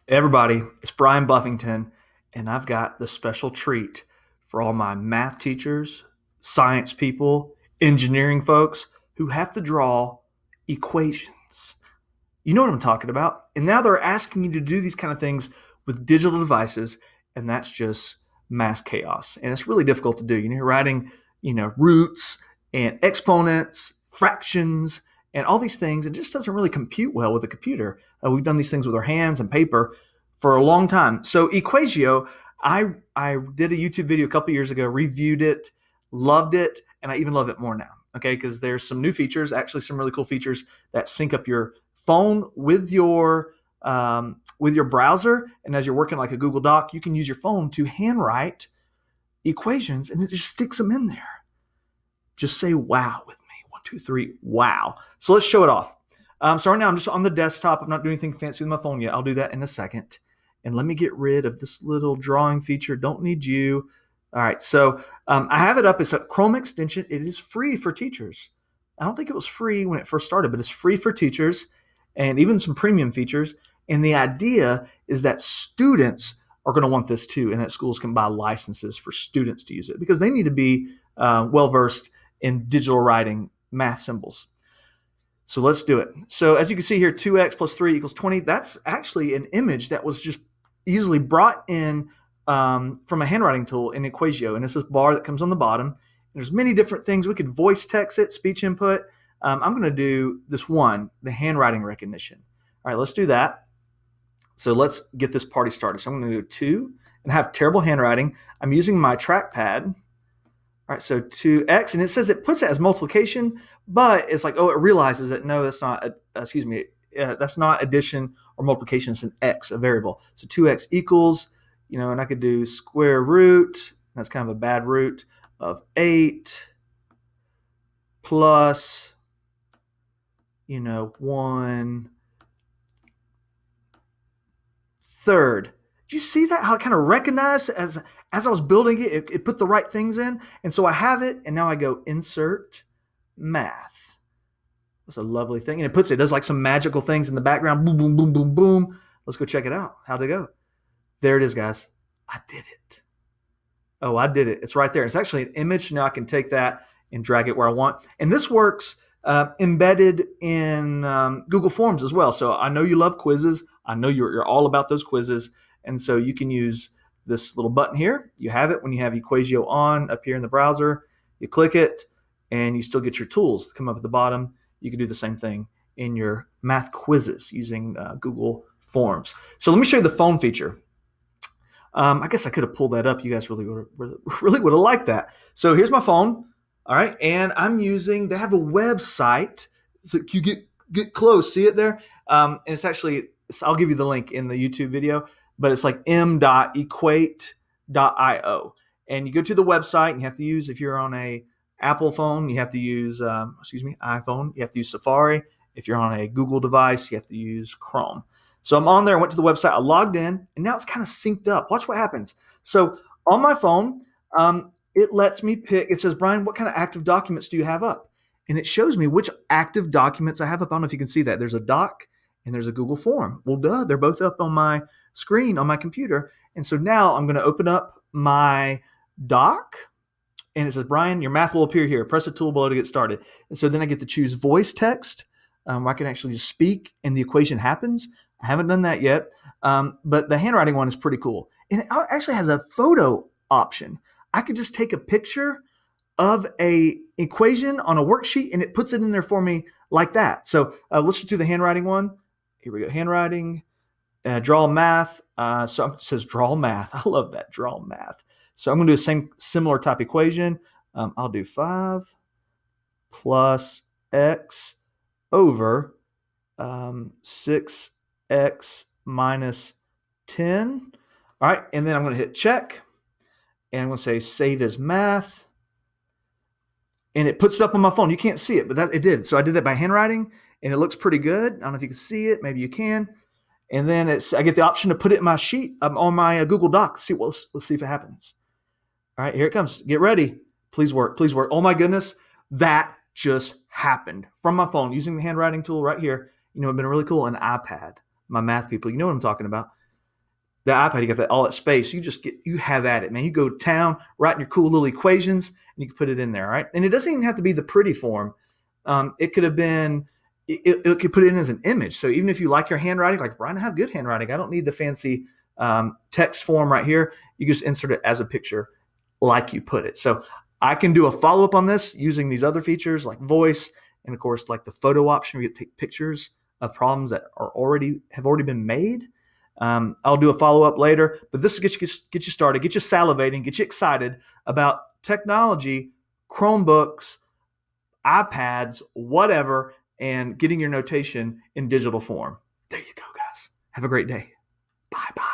Everybody, it's Brian Buffington, and I've got the special treat for all my math teachers, science people, engineering folks who have to draw equations. You know what I'm talking about. And now they're asking you to do these kind of things with digital devices, and that's just mass chaos. And it's really difficult to do. You're writing, roots and exponents, fractions, and all these things. It just doesn't really compute well with a computer. We've done these things with our hands and paper for a long time. So EquatIO, I did a YouTube video a couple years ago, reviewed it, loved it, and I even love it more now. Okay, because there's some new features, actually some really cool features that sync up your phone with your browser, and as you're working like a Google Doc, you can use your phone to handwrite equations, and it just sticks them in there. Just say wow with me. 1, 2, 3, wow. So let's show it off. So right now I'm just on the desktop. I'm not doing anything fancy with my phone yet. I'll do that in a second. And let me get rid of this little drawing feature. Don't need you. All right, so I have it up. It's a Chrome extension. It is free for teachers. I don't think it was free when it first started, but it's free for teachers and even some premium features. And the idea is that students are going to want this too, and that schools can buy licenses for students to use it because they need to be well-versed in digital writing math symbols. So let's do it. So as you can see here, 2x plus 3 equals 20. That's actually an image that was just easily brought in from a handwriting tool in EquatIO. And it's this bar that comes on the bottom. There's many different things. We could voice text it, speech input. I'm going to do this one, the handwriting recognition. All right, let's do that. So let's get this party started. So I'm going to do 2 and have terrible handwriting. I'm using my trackpad. All right, so 2x, and it says it puts it as multiplication, but it's like, it realizes that no, that's not, that's not addition or multiplication. It's an x, a variable. So 2x equals, and I could do square root. That's kind of a bad root of 8 plus, 1/3. Do you see that? How it kind of recognized as I was building it, it put the right things in. And so I have it, and now I go insert math. That's a lovely thing. And it does like some magical things in the background. Boom, boom, boom, boom, boom. Let's go check it out. How'd it go? There it is, guys. I did it. Oh, I did it. It's right there. It's actually an image. Now I can take that and drag it where I want. And this works embedded in Google Forms as well. So I know you love quizzes. I know you're all about those quizzes. And so you can use this little button here. You have it when you have EquatIO on up here in the browser. You click it, and you still get your tools come up at the bottom. You can do the same thing in your math quizzes using Google Forms. So let me show you the phone feature. I guess I could have pulled that up. You guys really would have liked that. So here's my phone. All right, and they have a website. So you get close, see it there? And it's actually, I'll give you the link in the YouTube video, but it's like m.equate.io. And you go to the website, and you have to use, if you're on a Apple phone, you have to use, iPhone, you have to use Safari. If you're on a Google device, you have to use Chrome. So I'm on there, I went to the website, I logged in, and now it's kind of synced up. Watch what happens. So on my phone, it lets me pick, it says, Brian, what kind of active documents do you have up? And it shows me which active documents I have up. I don't know if you can see that. There's a doc and there's a Google form. Well, duh, they're both up on my screen on my computer. And so now I'm going to open up my doc, and it says, Brian, your math will appear here. Press the tool below to get started. And so then I get to choose voice text. I can actually just speak and the equation happens. I haven't done that yet, but the handwriting one is pretty cool. And it actually has a photo option. I could just take a picture of a equation on a worksheet, and it puts it in there for me like that. So let's just do the handwriting one. Here we go, handwriting, draw math. So it says draw math. I love that, draw math. So I'm going to do the same similar type equation. I'll do 5 plus x over 6x minus 10. All right, and then I'm going to hit check, and I'm going to say save as math, and it puts it up on my phone. You can't see it, but it did. So I did that by handwriting, and it looks pretty good. I don't know if you can see it. Maybe you can. And then I get the option to put it in my sheet on my Google Doc. Let's see if it happens. All right, here it comes. Get ready. Please work. Please work. Oh my goodness, that just happened from my phone using the handwriting tool right here. It'd been really cool. An iPad. My math people, you know what I'm talking about. the iPad, you got all that space. You have at it, man. You go to town, writing your cool little equations, and you can put it in there, right? And it doesn't even have to be the pretty form. It could have been, it could put it in as an image. So even if you like your handwriting, like Brian, I have good handwriting. I don't need the fancy text form right here. You just insert it as a picture, like you put it. So I can do a follow up on this using these other features like voice, and of course, like the photo option, we get to take pictures of problems that have already been made. I'll do a follow up later, but this get you started, get you salivating, get you excited about technology, Chromebooks, iPads, whatever, and getting your notation in digital form. There you go, guys. Have a great day. Bye bye.